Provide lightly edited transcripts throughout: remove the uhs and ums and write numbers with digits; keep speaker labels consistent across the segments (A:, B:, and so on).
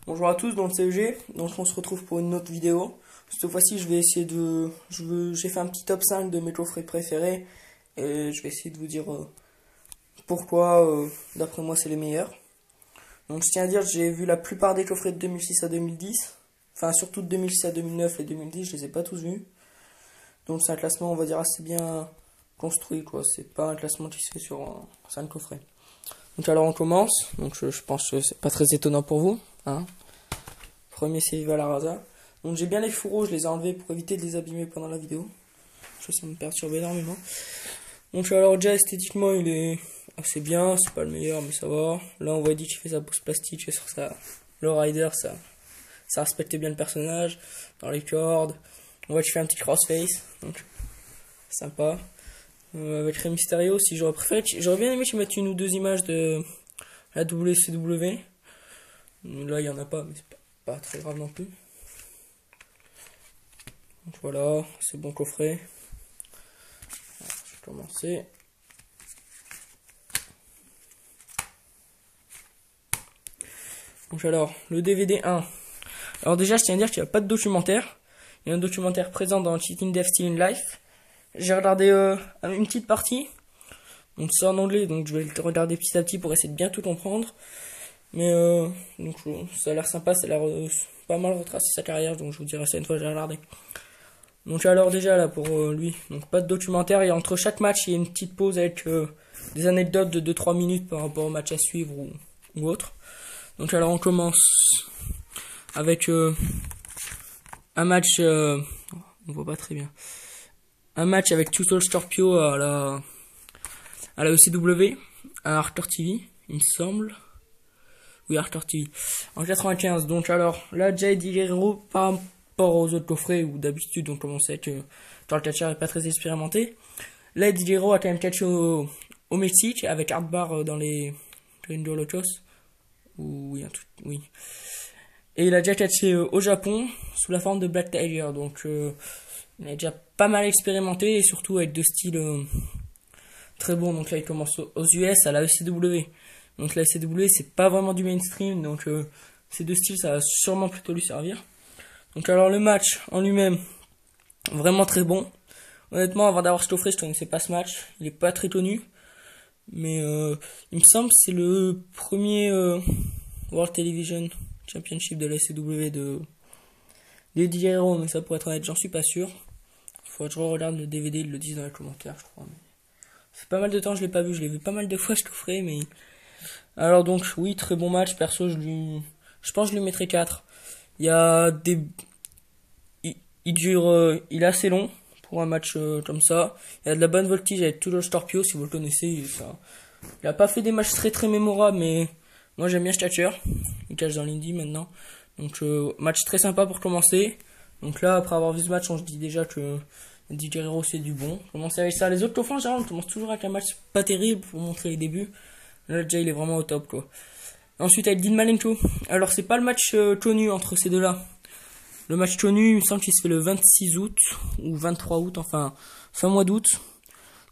A: Bonjour à tous dans le CEG, donc on se retrouve pour une autre vidéo. Cette fois-ci je vais essayer de... J'ai fait un petit top 5 de mes coffrets préférés et je vais essayer de vous dire pourquoi d'après moi c'est les meilleurs. Donc je tiens à dire que j'ai vu la plupart des coffrets de 2006 à 2010, enfin surtout de 2006 à 2009 et 2010, je les ai pas tous vus. Donc c'est un classement on va dire assez bien construit quoi, c'est pas un classement qui se fait sur 5 coffrets. Donc alors on commence, donc je pense que c'est pas très étonnant pour vous, hein. Premier c'est Viva la Raza. Donc j'ai bien les fourreaux, je les ai enlevés pour éviter de les abîmer pendant la vidéo. Ça me perturbe énormément. Donc alors déjà esthétiquement il est assez bien, c'est pas le meilleur mais ça va. Là on voit dit qu'il fait sa pose plastique sur ça. Le rider ça respectait bien le personnage. Dans les cordes. On voit qu'il fait un petit crossface. Donc sympa. Avec Rey Mysterio, si j'aurais préféré, j'aurais bien aimé qu'ils mettent une ou deux images de la WCW. Là, il y en a pas, mais c'est pas très grave non plus. Donc voilà, c'est bon coffret. Alors, je vais commencer. Donc alors, le DVD 1. Alors déjà, je tiens à dire qu'il n'y a pas de documentaire. Il y a un documentaire présent dans Cheating Death Stealing Life. J'ai regardé une petite partie. Donc c'est en anglais, donc je vais le regarder petit à petit pour essayer de bien tout comprendre. Mais donc ça a l'air sympa, ça a l'air pas mal retracé sa carrière, donc je vous dirai ça une fois que j'ai regardé. Donc alors déjà là pour lui, donc pas de documentaire, et entre chaque match il y a une petite pause avec des anecdotes de 2-3 minutes par rapport au match à suivre ou autre. Donc alors on commence avec un match, on voit pas très bien, un match avec Total Scorpio à la ECW, à Hardcore TV, il me semble. Oui, Hardcore TV. En 95. Donc alors, là, Jay Guerrero, par rapport aux autres coffrets, où d'habitude on commençait que quand le catcheur est pas très expérimenté. Là, Eddie Guerrero a quand même catché au Mexique, avec Hardbar dans les Grinder Lochos. Oui, un truc, oui. Et il a déjà catché au Japon, sous la forme de Black Tiger. Donc, il a déjà pas mal expérimenté, et surtout avec deux styles très bons. Donc là, il commence aux US, à la ECW. Donc la ECW c'est pas vraiment du mainstream, donc ces deux styles ça va sûrement plutôt lui servir. Donc alors le match en lui-même, vraiment très bon. Honnêtement avant d'avoir ce coffret je connaissais pas ce match, il est pas très connu. Mais il me semble que c'est le premier World Television Championship de la ECW de Eddie Guerrero, mais ça pour être honnête j'en suis pas sûr. Faudrait que je regarde le DVD, ils le disent dans les commentaires je crois. Mais... ça fait pas mal de temps que je l'ai pas vu, je l'ai vu pas mal de fois ce coffret mais... alors donc oui très bon match, perso je pense que je lui mettrai 4. Il y a des il dure il est assez long pour un match comme ça. Il y a de la bonne voltige avec Total Scorpio si vous le connaissez, il a pas fait des matchs très très mémorables mais moi j'aime bien ce catcheur. Il catch dans l'indie maintenant. Donc match très sympa pour commencer. Donc là après avoir vu ce match on se dit déjà que Eddie Guerrero c'est du bon. Commencer avec ça, les autres coffres en général on commence toujours avec un match pas terrible pour montrer les débuts. Là, déjà, il est vraiment au top, quoi. Ensuite, avec Dean Malenko. Alors, c'est pas le match connu entre ces deux-là. Le match connu, il me semble qu'il se fait le 26 août, ou 23 août, enfin, fin mois d'août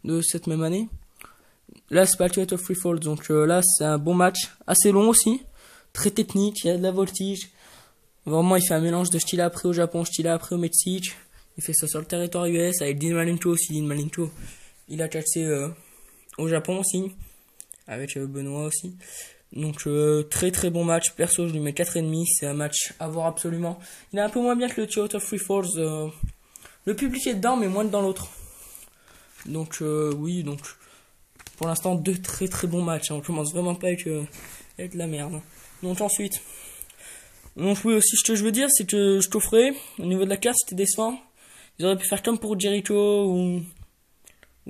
A: de cette même année. Là, c'est pas le of Free Falls, donc là, c'est un bon match. Assez long aussi. Très technique, il y a de la voltige. Vraiment, il fait un mélange de style après au Japon, style après au Mexique. Il fait ça sur le territoire US, avec Dean Malenko aussi. Dean Malenko, il a catché au Japon aussi. Avec Benoît aussi. Donc très très bon match. Perso je lui mets 4,5. C'est un match à voir absolument. Il est un peu moins bien que le Theater of Free Falls. Le public est dedans mais moins que dans l'autre. Donc oui, donc pour l'instant deux très très bons matchs. On commence vraiment pas avec de la merde. Donc ensuite, donc oui aussi ce que je veux dire c'est que je t'offrais au niveau de la carte c'était décevant. Ils auraient pu faire comme pour Jericho ou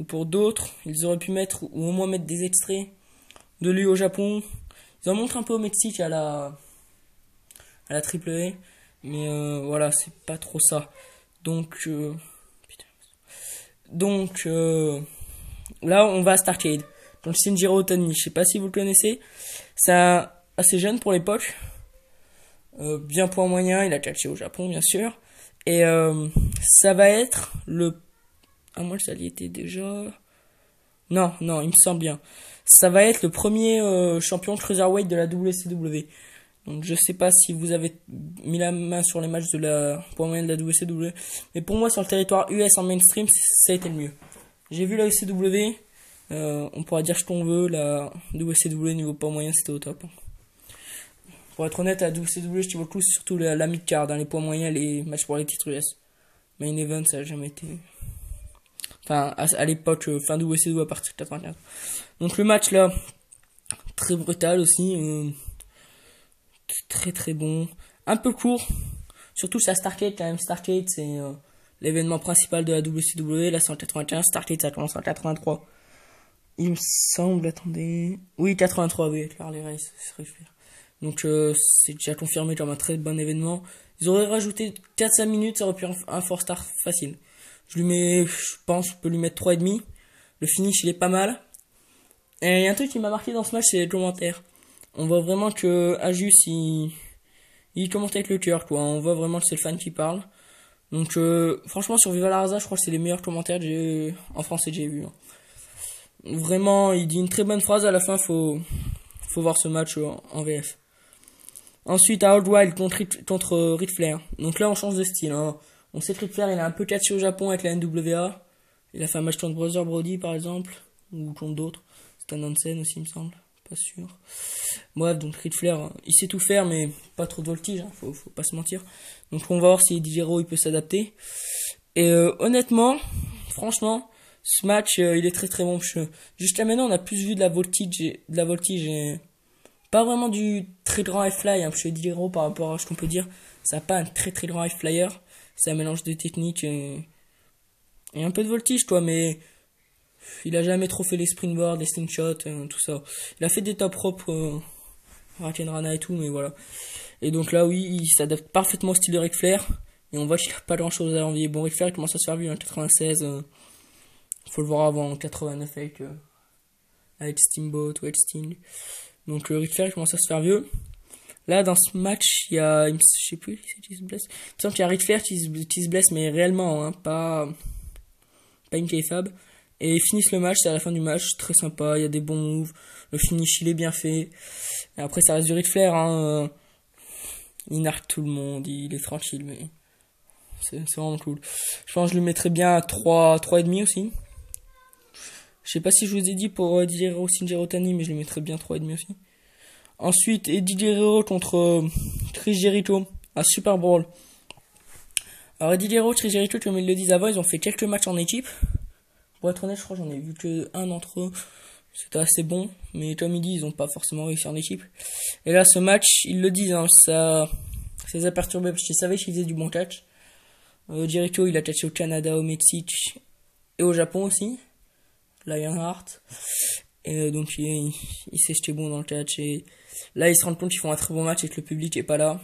A: pour d'autres. Ils auraient pu mettre ou au moins mettre des extraits de lui au Japon. Ils en montrent un peu au Mexique à la AAA, mais voilà, c'est pas trop ça. Donc là on va à Starcade. Donc Shinjiro Otani, je sais pas si vous le connaissez. C'est assez jeune pour l'époque. Bien point moyen, il a catché au Japon bien sûr. Et ça va être le... ah moi ça y était déjà... non, il me semble bien. Ça va être le premier champion cruiserweight de la WCW. Donc je sais pas si vous avez mis la main sur les matchs de la poids moyenne de la WCW, mais pour moi sur le territoire US en mainstream, ça a été le mieux. J'ai vu la WCW, on pourra dire ce qu'on veut, la WCW niveau poids moyen c'était au top. Pour être honnête, la WCW, je te vois plus surtout la mid-card, dans les poids moyens, les matchs pour les titres US. Main event, ça a jamais été... Enfin, à l'époque, fin de WCW à partir de 95. Donc le match là, très brutal aussi, très très bon, un peu court, surtout c'est à Starrcade quand même. Starrcade c'est l'événement principal de la WCW, là c'est en 95, Starrcade ça commence en 83. Il me semble, attendez... Oui, 83, oui, avec Harley Race, c'est vrai. Donc c'est déjà confirmé comme un très bon événement. Ils auraient rajouté 4-5 minutes, ça aurait pu un 4-star facile. Je pense, je peux lui mettre 3,5. Le finish, il est pas mal. Et il y a un truc qui m'a marqué dans ce match, c'est les commentaires. On voit vraiment que Ajus, il commente avec le cœur, quoi. On voit vraiment que c'est le fan qui parle. Donc franchement, sur Viva la Raza, je crois que c'est les meilleurs commentaires que j'ai en français que j'ai vu. Vraiment, il dit une très bonne phrase à la fin, faut voir ce match en VF. Ensuite, à Old Wild contre Ric Flair. Donc là, on change de style. Hein. On sait que Ric Flair, il a un peu catché au Japon avec la NWA. Il a fait un match contre Brother Brody, par exemple. Ou contre d'autres. C'est un Hansen aussi, il me semble. Pas sûr. Bref, donc Ric Flair, il sait tout faire, mais pas trop de voltige. Hein. Faut pas se mentir. Donc on va voir si DJ Hero, il peut s'adapter. Et honnêtement, franchement, ce match, il est très très bon. Jusqu'à maintenant, on a plus vu de la voltige et pas vraiment du très grand high fly, hein, parce que DJ Hero, par rapport à ce qu'on peut dire, ça n'a pas un très très grand high flyer. C'est un mélange de technique et un peu de voltige, quoi, mais il a jamais trop fait les springboards, les slingshots, tout ça. Il a fait des top rope, Rakenrana et tout, mais voilà. Et donc là, oui, il s'adapte parfaitement au style de Ric Flair, et on voit qu'il n'a pas grand chose à envier. Bon, Ric Flair, il commence à se faire vieux en 96, faut le voir avant, en 89 avec Steamboat ou avec Sting. Donc Ric Flair commence à se faire vieux. Là, dans ce match, il y a... Je sais plus qui se blesse. Il me semble qu'il y a Ric Flair qui se blesse, mais réellement, hein, pas une kayfabe. Et ils finissent le match, c'est à la fin du match, très sympa, il y a des bons moves. Le finish, il est bien fait. Et après, ça reste du Ric Flair, hein. Il narque tout le monde, il est tranquille, mais... C'est vraiment cool. Je pense que je le mettrais bien à 3,5 aussi. Je sais pas si je vous ai dit pour DJ Hero Shinjiro Tani, mais je le mettrais bien 3,5 aussi. Ensuite, Eddie Guerrero contre Chris Jericho à Super Bowl. Alors Eddie Guerrero, Chris Jericho, comme ils le disent avant, ils ont fait quelques matchs en équipe. Pour être honnête, je crois que j'en ai vu que un d'entre eux. C'était assez bon, mais comme ils disent, ils n'ont pas forcément réussi en équipe. Et là, ce match, ils le disent, hein, ça les a perturbés parce qu'ils savaient qu'ils faisaient du bon catch. Jericho, il a catché au Canada, au Mexique et au Japon aussi. Lionheart. Et donc il sait que j'étais bon dans le catch, et là ils se rendent compte qu'ils font un très bon match et que le public est pas là,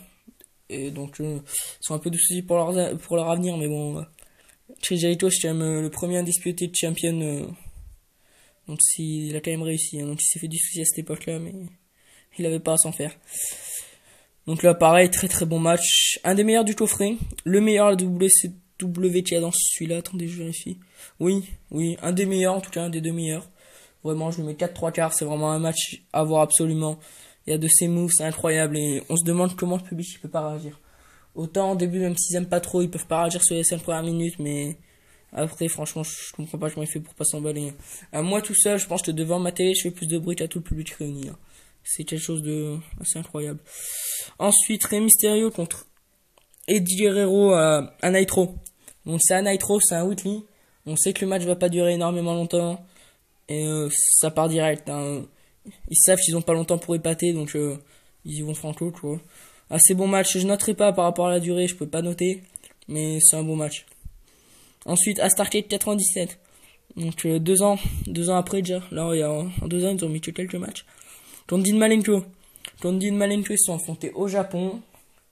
A: et donc ils sont un peu de soucis pour leur avenir, mais bon, chez Jericho c'est quand même le premier indisputé de champion, donc il a quand même réussi, hein, donc il s'est fait du souci à cette époque là, mais il avait pas à s'en faire. Donc là pareil, très très bon match, un des meilleurs du coffret, le meilleur à la WCW qui a dans celui-là, attendez je vérifie, oui, un des meilleurs, en tout cas un des deux meilleurs. Vraiment, je lui mets 4/3 quarts, c'est vraiment un match à voir absolument. Il y a de ces moves, c'est incroyable, et on se demande comment le public il peut pas réagir. Autant au début, même s'ils aiment pas trop, ils peuvent pas réagir sur les 5 premières minutes, mais après, franchement, je comprends pas comment il fait pour pas s'emballer. Moi tout seul, je pense que devant ma télé, je fais plus de bruit qu'à tout le public réuni. Hein. C'est quelque chose de assez incroyable. Ensuite, Rey Mysterio contre Eddie Guerrero à Nitro. Donc c'est à Nitro, c'est un weekly. On sait que le match va pas durer énormément longtemps. Et ça part direct. Hein. Ils savent qu'ils ont pas longtemps pour épater, donc ils y vont franco, quoi. Assez bon match. Je noterai pas par rapport à la durée, je peux pas noter, mais c'est un bon match. Ensuite, à Starrcade 97. Donc 2 ans après déjà. Là, en 2 ans, ils ont mis que quelques matchs. Contre Dean Malenko. Ils se sont affrontés au Japon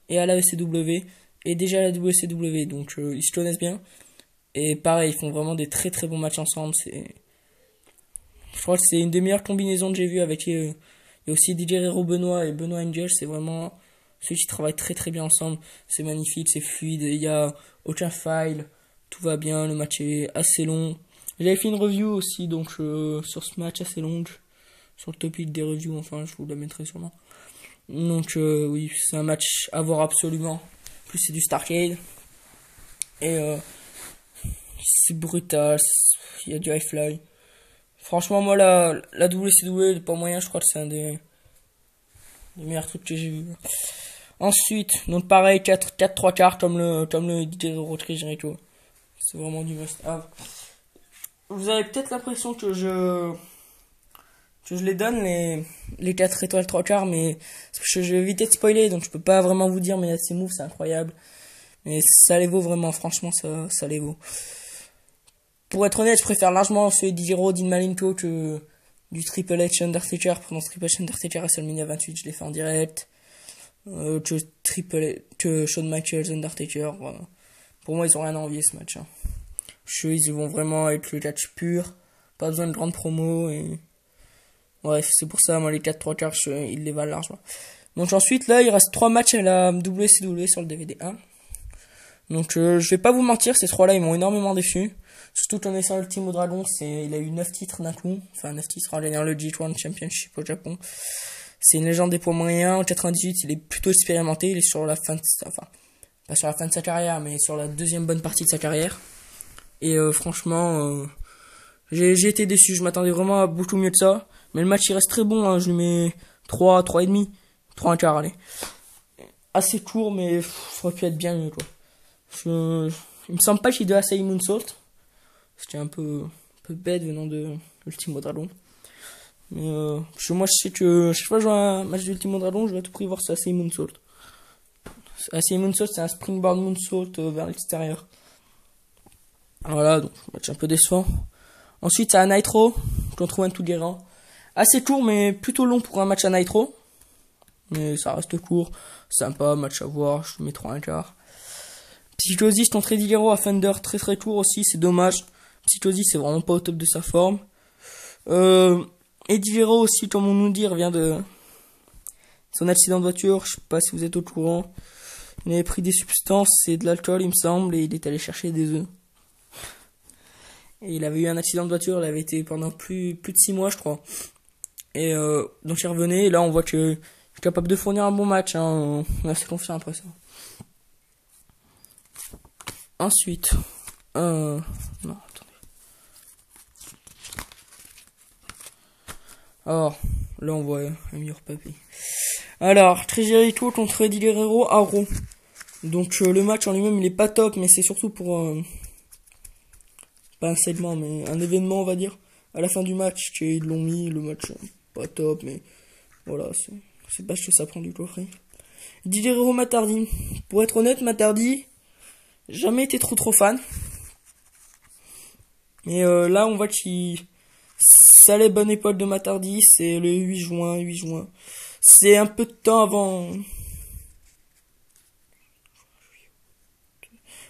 A: et à la WCW et déjà à la WCW, donc ils se connaissent bien. Et pareil, ils font vraiment des très très bons matchs ensemble. Je crois que c'est une des meilleures combinaisons que j'ai vues avec il y a aussi DJ Guerrero Benoit et Benoit Angel, c'est vraiment ceux qui travaillent très très bien ensemble, c'est magnifique, c'est fluide, il y a aucun file, tout va bien, le match est assez long. J'avais fait une review aussi donc sur ce match assez long, sur le topic des reviews, enfin je vous la mettrai sûrement. Donc oui, c'est un match à voir absolument. En plus c'est du Starcade. Et c'est brutal, il y a du high fly. Franchement moi la WCW, pas moyen, je crois que c'est un des meilleurs trucs que j'ai vu. Ensuite, donc pareil, 4-3 quarts comme le DJ Road Jericho. C'est vraiment du must have. Vous avez peut-être l'impression que je les donne les 4 étoiles 3 quarts, mais je vais éviter de spoiler, donc je peux pas vraiment vous dire, mais ces moves c'est incroyable. Mais ça les vaut vraiment, franchement ça les vaut. Pour être honnête, je préfère largement celui de DJ Road, Dean Malenko que du Triple H Undertaker. Pendant Triple H Undertaker à WrestleMania 28, je l'ai fait en direct. Que Shawn Michaels Undertaker. Pour moi, ils ont rien à envier ce match. Hein. Ils vont vraiment être le catch pur. Pas besoin de grande promo. Et... Bref, c'est pour ça, moi, les 4-3 quarts, ils les valent largement. Donc ensuite, là, il reste 3 matchs à la WCW sur le DVD 1. Donc je vais pas vous mentir, ces 3-là, ils m'ont énormément déçu. Surtout qu'en essayant le Team au Dragon, il a eu 9 titres d'un coup. Enfin, 9 titres en gagnant le G1 Championship au Japon. C'est une légende des poids moyens. En 98, il est plutôt expérimenté. Il est sur la fin de... Enfin, pas sur la fin de sa carrière, mais sur la deuxième bonne partie de sa carrière. Et franchement, j'ai été déçu. Je m'attendais vraiment à beaucoup mieux de ça. Mais le match, il reste très bon. Hein. Je lui mets 3, 3,5. 3 un quart, allez. Assez court, mais ça aurait pu être bien mieux, quoi. Il me semble pas qu'il doit essayer Moonsault. C'était un peu bête venant de Ultimo Dragon. Mais moi je sais que chaque fois que je vois un match d'Ultimo Dragon, je vais à tout prix voir ça Assey Moonsault. Assey Moonsault, c'est un springboard moonsault vers l'extérieur. Voilà, donc match un peu décevant. Ensuite, c'est à Nitro contre Juan Tugueran. Assez court, mais plutôt long pour un match à Nitro. Mais ça reste court, sympa, match à voir, je mets 3 un quart. Psychosis contre Eddie Guerrero à Thunder, très très court aussi, c'est dommage. Psychosis, c'est vraiment pas au top de sa forme. Eddie Guerrero aussi, comme on nous dit, revient de son accident de voiture, je sais pas si vous êtes au courant. Il avait pris des substances, c'est de l'alcool il me semble, et il est allé chercher des œufs. Et il avait eu un accident de voiture, il avait été pendant plus de 6 mois je crois. Et donc il revenait, et là on voit que est capable de fournir un bon match, hein. On est assez confiant après ça. Ensuite, non, attendez. Alors, là on voit un meilleur papier. Alors, Chris Jericho contre Eddie Guerrero à Raw. Donc le match en lui-même il est pas top, mais c'est surtout pour pas un segment, mais un événement on va dire. À la fin du match, ils l'ont mis, le match pas top, mais voilà, c'est pas ce que ça prend du coffret. Eddie Guerrero Matt Hardy. Pour être honnête, Matt Hardy, jamais été trop fan. Mais là on voit qu'il ça les bonnes épaules de Matt Hardy, c'est le 8 juin. C'est un peu de temps avant.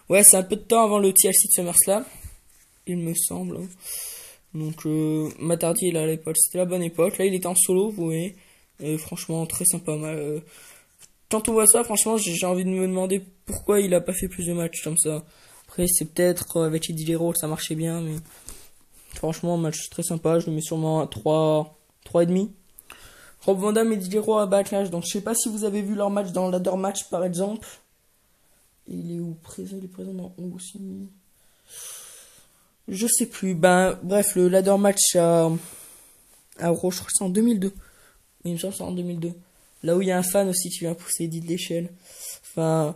A: Ouais, c'est un peu de temps avant le TLC de SummerSlam, il me semble. Donc Matt Hardy là à l'époque, c'était la bonne époque. Là il était en solo, vous voyez. Franchement très sympa. Quand on voit ça, franchement j'ai envie de me demander pourquoi il a pas fait plus de matchs comme ça. Après c'est peut-être avec Eddie Guerrero ça marchait bien, mais franchement match très sympa. Je le mets sûrement à 3,5. Rob Van Dam et Eddie Guerrero à Backlash. Donc je sais pas si vous avez vu leur match dans ladder match par exemple. Il est où présent? Il est présent dans où aussi? Je sais plus. Ben bref, le ladder match à Raw, je crois que c'est en 2002. Il me semble que c'est en 2002. Là où il y a un fan aussi qui vient pousser Eddie de l'échelle. Enfin,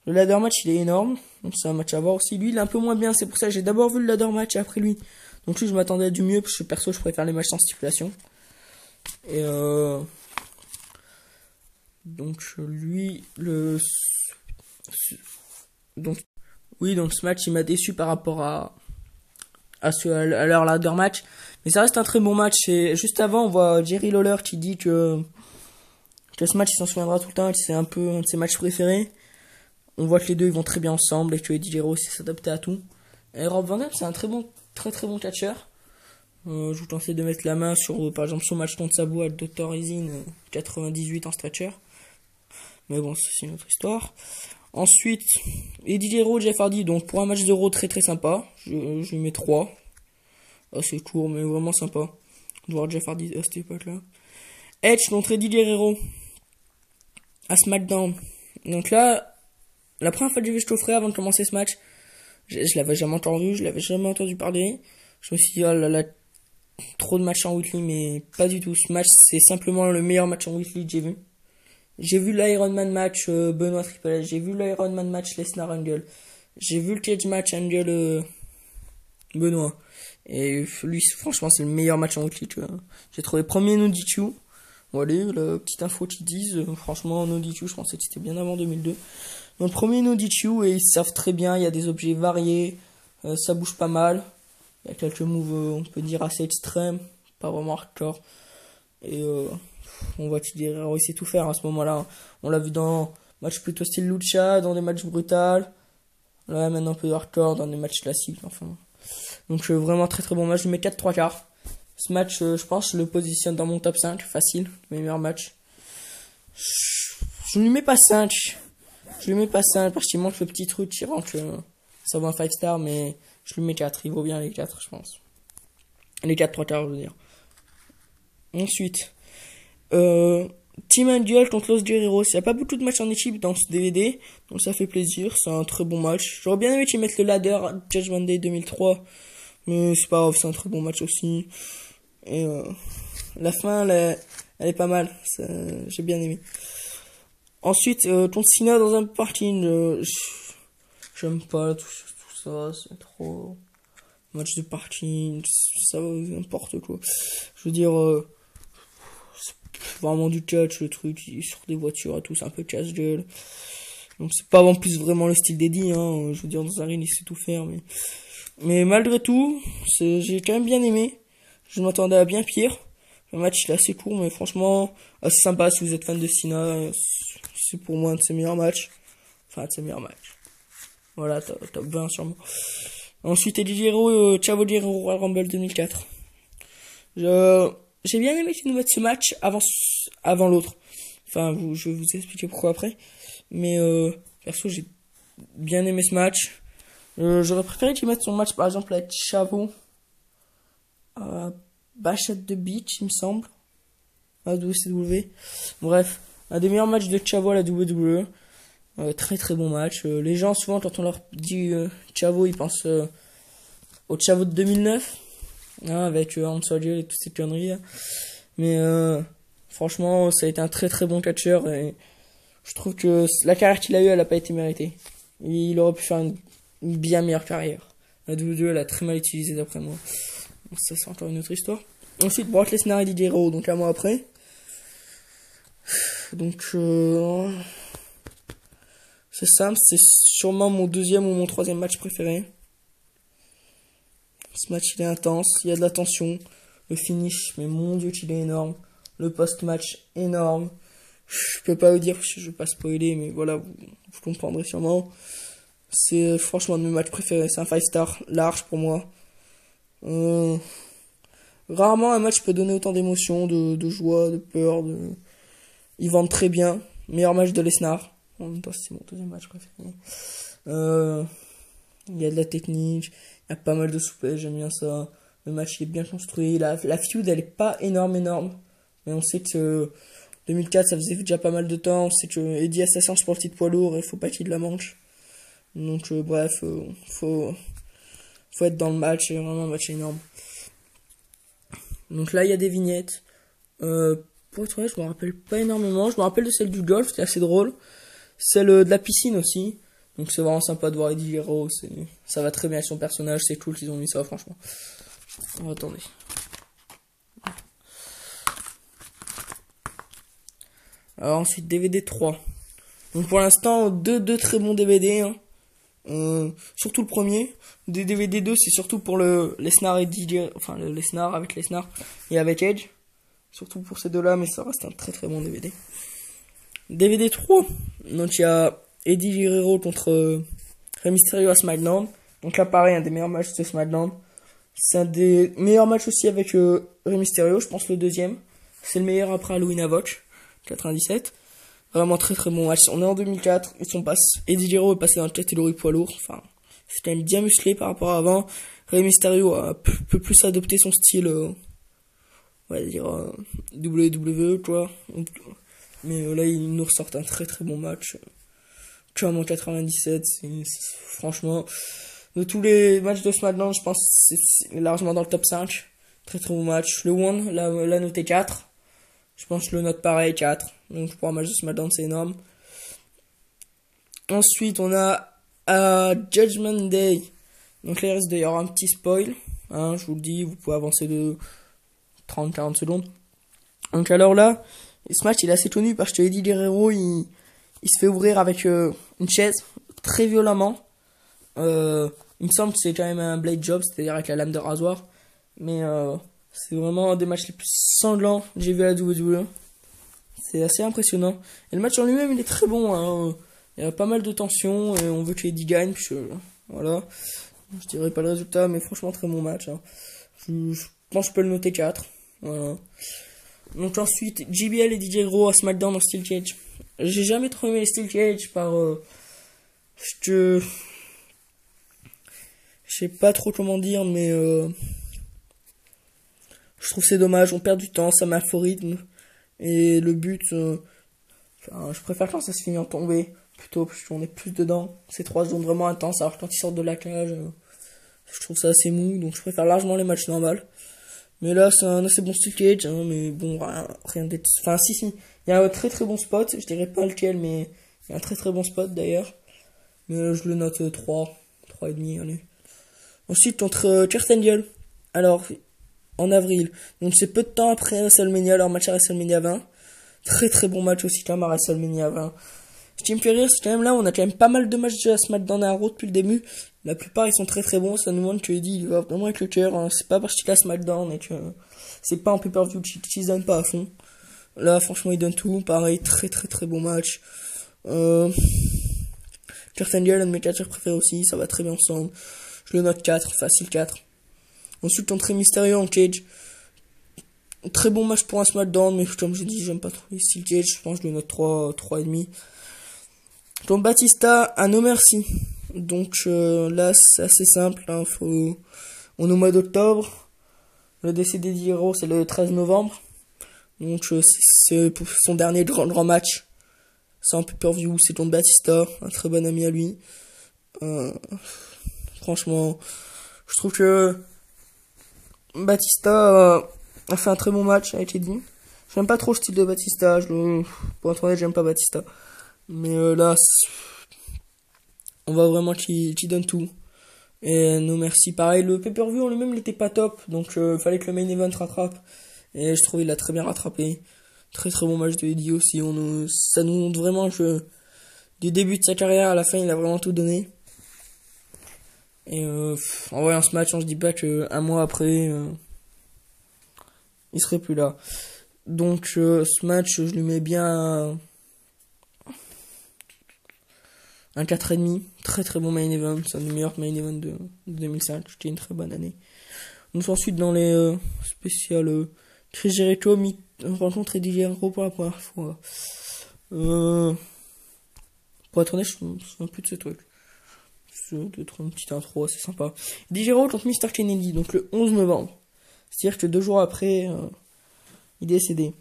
A: le ladder match il est énorme. Donc c'est un match à voir aussi. Lui il est un peu moins bien. C'est pour ça que j'ai d'abord vu le ladder match et après lui. Donc lui je m'attendais à du mieux parce que perso je préfère les matchs sans stipulation. Et donc lui donc ce match il m'a déçu par rapport à leur ladder match, mais ça reste un très bon match. Et juste avant on voit Jerry Lawler qui dit que ce match il s'en souviendra tout le temps et que c'est un peu un de ses matchs préférés. On voit que les deux ils vont très bien ensemble et que Eddie Guerrero sait s'adapter à tout. Et Rob Van Dam c'est un très bon catcheur. Je vous conseille de mettre la main sur par exemple son match contre Sabu à Dr. Izin 98 en stretcher. Mais bon, c'est une autre histoire. Ensuite, Eddie Guerrero, Jeff Hardy. Donc pour un match d'Euro très très sympa. Je lui mets 3. Assez court mais vraiment sympa de voir Jeff Hardy à cette époque là. Edge contre Eddie Guerrero. à SmackDown. Donc là, la première fois que j'ai vu Stoffer avant de commencer ce match, je l'avais jamais entendu, je l'avais jamais entendu parler. Je me suis dit, oh là là, trop de matchs en weekly, mais pas du tout. Ce match, c'est simplement le meilleur match en weekly que j'ai vu. J'ai vu l'Ironman match Benoît Triple H, j'ai vu l'Ironman match Lesnar Angle, j'ai vu le cage match Angle Benoît. Et lui, franchement, c'est le meilleur match en weekly, tu vois. J'ai trouvé premier No DQ. Voilà, la petite info qu'ils disent. Franchement, No DQ, je pensais que c'était bien avant 2002. Donc, premier No DQ, et ils savent très bien, il y a des objets variés, ça bouge pas mal. Il y a quelques moves, on peut dire, assez extrêmes, pas vraiment hardcore. Et on voit qu'il sait tout faire à ce moment-là. On l'a vu dans matchs plutôt style lucha, dans des matchs brutals. Là, maintenant un peu hardcore, dans des matchs classiques, enfin. Donc vraiment très très bon match, je mets 4-3 quarts. Ce match, je pense, je le positionne dans mon top 5, facile, mes meilleurs matchs. Je lui mets pas 5. Je lui mets pas 5 parce qu'il manque le petit truc qui rend que ça vaut un 5 star, mais je lui mets 4, il vaut bien les 4, je pense. Les 4-3 quarts, je veux dire. Ensuite, Team Angel contre Los Guerreros. Il n'y a pas beaucoup de matchs en équipe dans ce DVD, donc ça fait plaisir, c'est un très bon match. J'aurais bien aimé qu'ils mettent le ladder Judgment Day 2003, mais c'est pas grave, c'est un très bon match aussi. Et la fin, elle est pas mal, j'ai bien aimé. Ensuite, contre Cena dans un parking, j'aime pas tout ça, c'est trop... Match de parking, ça va, n'importe quoi. Je veux dire... c'est vraiment du catch, le truc, sur des voitures et tout, c'est un peu casse-gueule. Donc c'est pas en plus vraiment le style d'Eddie, hein. Je veux dire, dans un ring, il sait tout faire, mais malgré tout, j'ai quand même bien aimé. Je m'attendais à bien pire. Le match, il est assez court, mais franchement, assez sympa. Si vous êtes fan de Cena, c'est pour moi un de ses meilleurs matchs. Enfin, un de ses meilleurs matchs. Voilà, top 20 sûrement. Ensuite, Eddie Guerrero, Chavo Guerrero Royal Rumble 2004. J'ai bien aimé qu'ils nous mettent ce match avant l'autre. Enfin, je vais vous expliquer pourquoi après. Mais perso, j'ai bien aimé ce match. J'aurais préféré qu'ils mettent son match, par exemple, avec Chavo à Bachette de Beach, il me semble. À WCW. Bref, un des meilleurs matchs de Chavo à la WWE. Très très bon match. Les gens, souvent, quand on leur dit Chavo, ils pensent au Chavo de 2009. Avec Ansel et toutes ces conneries là. Mais franchement, ça a été un très très bon catcheur et je trouve que la carrière qu'il a eue, elle a pas été méritée. Il aurait pu faire une bien meilleure carrière. La WWE, elle a très mal utilisé d'après moi. Donc ça, c'est encore une autre histoire. Ensuite, Brock Lesnar et Eddie Guerrero, donc un mois après. Donc c'est simple, c'est sûrement mon deuxième ou mon troisième match préféré. Ce match, il est intense, il y a de la tension. Le finish, mais mon dieu qu'il est énorme. Le post-match, énorme. Je peux pas vous dire, je vais pas spoiler, mais voilà, vous comprendrez sûrement. C'est franchement un de mes matchs préférés, c'est un 5 star large pour moi. Rarement un match peut donner autant d'émotions, de joie, de peur, Ils vendent très bien. Meilleur match de Lesnar. En même temps, c'est mon deuxième match préféré. Il y a de la technique, il y a pas mal de souplesse, j'aime bien ça. Le match est bien construit. La feud, elle est pas énorme. Mais on sait que 2004, ça faisait déjà pas mal de temps. On sait que Eddie a sa chance pour le titre poids lourd et faut pas qu'il la manque. Donc, bref, faut être dans le match. C'est vraiment un match énorme. Donc là, il y a des vignettes. Pour être honnête, je me rappelle pas énormément. Je me rappelle de celle du golf, c'était assez drôle. Celle de la piscine aussi. Donc c'est vraiment sympa de voir Eddie Guerrero. Ça va très bien avec son personnage. C'est cool qu'ils ont mis ça, franchement. Attendez. Alors ensuite, DVD 3. Donc pour l'instant, deux très bons DVD. Hein. Surtout le premier. Des DVD 2, c'est surtout pour le Lesnar et DJ. Enfin, le Lesnar avec Lesnar et avec Edge. Surtout pour ces deux-là, mais ça reste un très très bon DVD. DVD 3. Donc il y a Eddie Guerrero contre Rey Mysterio à SmackDown. Donc là, pareil, un des meilleurs matchs de SmackDown. C'est un des meilleurs matchs aussi avec Rey Mysterio, je pense le deuxième. C'est le meilleur après Halloween Havoc, 97. Vraiment très très bon match. On est en 2004, Eddie Guerrero est passé dans le catégorie poids lourd. Enfin, c'est quand même bien musclé par rapport à avant. Rey Mysterio a peu plus adopté son style, on va dire, WWE, quoi. Mais là, ils nous ressortent un très très bon match. Comme en 97, franchement, de tous les matchs de SmackDown, je pense que c'est largement dans le top 5. Très très bon match. Le One, la noté 4. Je pense que le note pareil, 4. Donc pour un match de SmackDown, c'est énorme. Ensuite, on a Judgment Day. Donc là, il risque d'y avoir un petit spoil. Hein, je vous le dis, vous pouvez avancer de 30-40 secondes. Donc alors là, ce match il est assez tenu parce que Eddie Guerrero il se fait ouvrir avec une chaise très violemment. Il me semble que c'est quand même un blade job, c'est-à-dire avec la lame de rasoir. Mais c'est vraiment un des matchs les plus sanglants que j'ai vu à la WWE. C'est assez impressionnant. Et le match en lui-même il est très bon. Hein. Il y a pas mal de tension et on veut que Eddie gagne. Puis, voilà. Je dirais pas le résultat, mais franchement très bon match. Hein. Je pense que je peux le noter 4. Voilà. Donc ensuite, JBL et DJ Gros à SmackDown en Steel Cage. J'ai jamais trop aimé les Steel Cage par... je sais pas trop comment dire, mais... je trouve c'est dommage, on perd du temps, ça m'a faux rythme. Et le but... je préfère quand ça se finit en tombée, plutôt, parce qu'on est plus dedans. C'est 3 zones vraiment intenses, alors quand ils sortent de la cage... je trouve ça assez mou, donc je préfère largement les matchs normaux. Mais là, c'est un assez bon Steel Cage, hein, mais bon, rien d'être... Enfin, si, il y a un très très bon spot, je dirais pas lequel, mais il y a un très très bon spot d'ailleurs. Mais je le note 3, 3,5, allez. Ensuite, contre Kurt Angle, alors, en avril, donc c'est peu de temps après WrestleMania, leur match à WrestleMania 20. Très très bon match aussi quand même à WrestleMania 20. Ce qui me fait rire, c'est quand même là, on a quand même pas mal de matchs de SmackDown à Raw depuis le début. La plupart, ils sont très très bons. Ça nous montre que Eddie, il va vraiment avec le cœur. Hein. C'est pas parce qu'il a SmackDown et que c'est pas en pay-per-view qu'il se donne pas à fond. Là, franchement, il donne tout. Pareil, très très très bon match. Kurt Angle, un de mes catcheurs préférés aussi. Ça va très bien ensemble. Je le note 4, facile 4. Ensuite, on très mystérieux en cage. Très bon match pour un SmackDown, mais comme je dis, j'aime pas trop les steel cage. Je pense que je le note 3, 3,5. Donc Batista à No Mercy. Donc là c'est assez simple, hein, on est au mois d'octobre. Le décès d'Eddie Guerrero c'est le 13 novembre. Donc c'est son dernier grand match. C'est en pay-per-view, c'est contre Batista, un très bon ami à lui. Franchement, je trouve que Batista a fait un très bon match, a été dit. J'aime pas trop le style de Batista, pour être honnête, j'aime pas Batista. Mais là, on voit vraiment qu'il donne tout. Et No Mercy, pareil, le pay-per-view en lui-même n'était pas top, donc fallait que le main event rattrape. Et je trouve il a très bien rattrapé. Très très bon match de Eddie aussi. Ça nous montre vraiment que du début de sa carrière à la fin, il a vraiment tout donné. Et en voyant ce match, on se dit pas qu'un mois après, il serait plus là. Donc ce match, je lui mets bien un 4,5. Très très bon main event. C'est un des meilleurs main events de 2005. C'était une très bonne année. Donc ensuite dans les spéciales Chris Jericho rencontre Eddie Guerrero pour la première fois. Pour être honnête, je me souviens plus de ce truc. D'être une petite intro assez sympa. Eddie Guerrero contre Mr. Kennedy, donc le 11 novembre. C'est-à-dire que 2 jours après, il est décédé.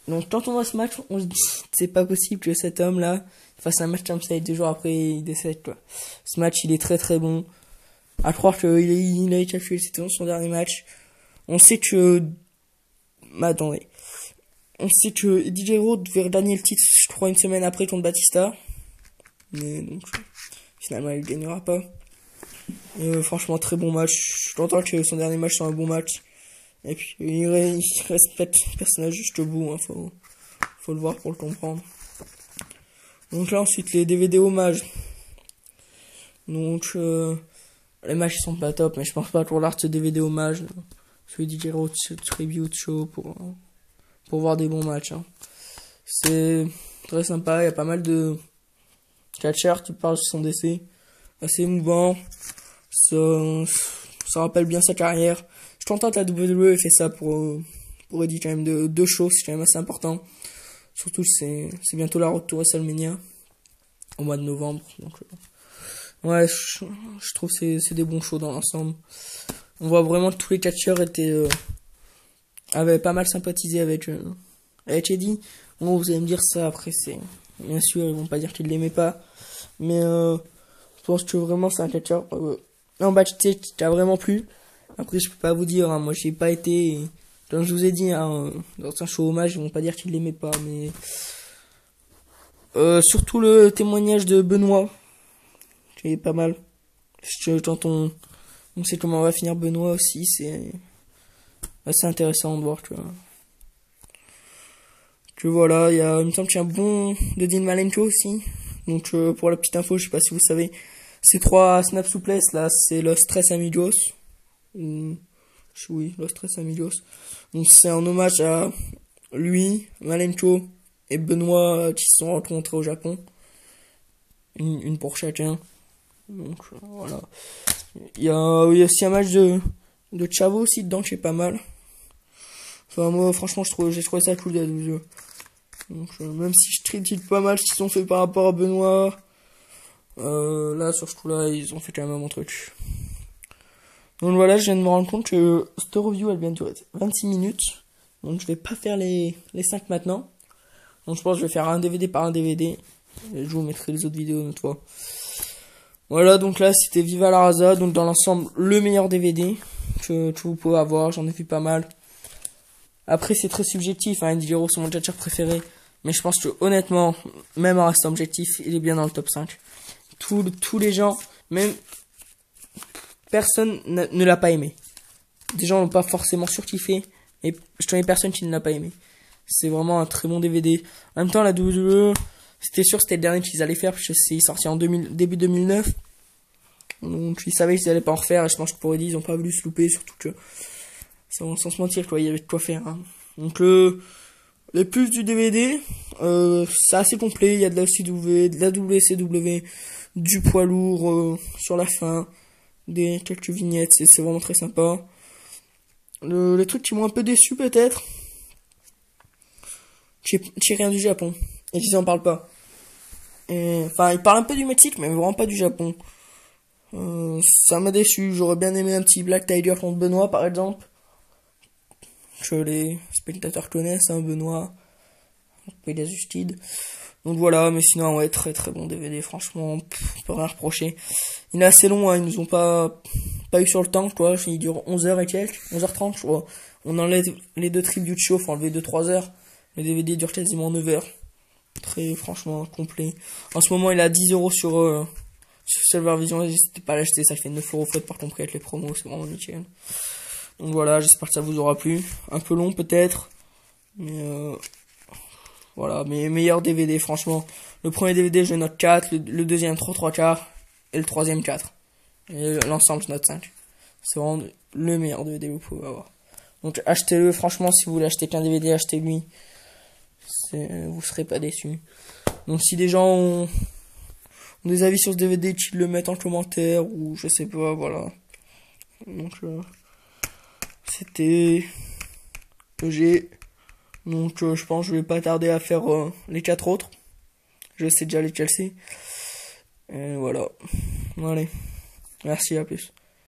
A: Donc quand on voit ce match, on se dit c'est pas possible que cet homme-là fasse un match comme ça et 2 jours après il décède, quoi. Ce match il est très très bon. À croire qu'il a été tué, c'était son dernier match. On sait que... attendez. On sait que Eddie Guerrero devait gagner le titre, je crois, une semaine après contre Batista. Mais donc, finalement, il ne gagnera pas. Et, franchement, très bon match. Je suis content que son dernier match soit un bon match. Et puis, il respecte le personnage jusqu'au bout. Hein, faut le voir pour le comprendre. Donc là, ensuite, les DVD hommages. Donc, les matchs ils sont pas top, mais je pense pas pour l'art ce DVD hommage. Sur Eddie Guerrero Tribute Show pour voir des bons matchs. Hein. C'est très sympa, il y a pas mal de catcheurs qui parlent de son décès. Assez émouvant. Ça rappelle bien sa carrière. Je suis content que la WWE ait fait ça pour Eddie quand même de 2 shows, c'est quand même assez important. Surtout c'est bientôt la road to WrestleMania au mois de novembre. Donc ouais, je trouve que c'est des bons shows dans l'ensemble. On voit vraiment que tous les catcheurs avaient pas mal sympathisé avec Eddie. Bon, vous allez me dire ça, après, c'est... Bien sûr, ils vont pas dire qu'ils l'aimaient pas. Mais je pense que vraiment, c'est un catcheur. En bas, tu t'as vraiment plu. Après, je peux pas vous dire, hein, moi, j'ai pas été... Comme je vous ai dit, hein, dans un show hommage, ils vont pas dire qu'ils l'aimaient pas, mais... surtout le témoignage de Benoît, qui est pas mal. Quand on sait comment va finir Benoît aussi, c'est assez intéressant de voir que voilà, il me semble qu'il y a un bon de Dean Malenko aussi. Donc pour la petite info, je sais pas si vous savez, ces 3 snaps souplesses là, c'est Los Tres Amigos. Oui, Los Tres Amigos. Donc c'est en hommage à lui, Malenko et Benoît qui se sont rencontrés au Japon. Une pour chacun. Donc voilà. Il y a aussi un match de Chavo aussi dedans qui est pas mal. Enfin moi franchement j'ai trouvé ça cool d'être jeu. Donc même si je critique pas mal ce qu'ils ont fait par rapport à Benoît, là sur ce coup là ils ont fait quand même un bon truc. Donc voilà, je viens de me rendre compte que cette review elle vient de durer 26 minutes. Donc je vais pas faire les 5 maintenant. Donc je pense que je vais faire un DVD par un DVD. Et je vous mettrai les autres vidéos une autre fois. Voilà, donc là c'était Viva la Raza, donc dans l'ensemble le meilleur DVD que vous pouvez avoir, j'en ai vu pas mal. Après c'est très subjectif, hein, Eddie Guerrero c'est mon catcheur préféré, mais je pense que honnêtement, même en restant objectif, il est bien dans le top 5. Tous les gens, même personne ne l'a pas aimé. Des gens l'ont pas forcément surkiffé, et je connais personne qui ne l'a pas aimé. C'est vraiment un très bon DVD. En même temps la WWE, c'était sûr c'était le dernier qu'ils allaient faire, parce que c'est sorti en début 2009. Donc ils savaient qu'ils allaient pas en refaire, et je pense que pour Eddie ils ont pas voulu se louper, surtout que sans se mentir quoi, il y avait de quoi faire. Hein. Donc les plus du DVD, c'est assez complet, il y a de la CW, de la WCW, du poids lourd sur la fin, quelques vignettes, c'est vraiment très sympa. Les trucs qui m'ont un peu déçu peut-être, j'ai rien du Japon, et ils en parlent pas. Enfin, ils parlent un peu du Mexique, mais vraiment pas du Japon. Ça m'a déçu, j'aurais bien aimé un petit Black Tiger contre Benoît par exemple. Que les spectateurs connaissent, hein, Benoît, Pays des Justides. Donc voilà, mais sinon, ouais, très très bon DVD, franchement, on peut rien reprocher. Il est assez long, hein, ils nous ont pas eu sur le temps, quoi, il dure 11h et quelques, 11h30, je crois. On enlève les 2 tributes show, faut enlever 2-3 heures. Le DVD dure quasiment 9 heures. Très, franchement, complet. En ce moment, il est à 10€ sur Silver Vision, n'hésitez pas à l'acheter, ça fait 9€ frais par compris avec les promos, c'est vraiment nickel. Donc voilà, j'espère que ça vous aura plu. Un peu long peut-être, mais voilà, mes meilleurs DVD franchement. Le premier DVD je note 4, le deuxième 3/4 et le troisième 4. Et l'ensemble je note 5. C'est vraiment le meilleur DVD que vous pouvez avoir. Donc achetez-le, franchement si vous voulez acheter qu'un DVD, achetez-lui. Vous serez pas déçus. Donc si des gens ont des avis sur ce DVD, qu'ils le mettent en commentaire ou je sais pas, voilà. Donc c'était EG. Donc je pense que je vais pas tarder à faire les 4 autres. Je sais déjà lesquels c'est. Et voilà. Allez. Merci, à plus.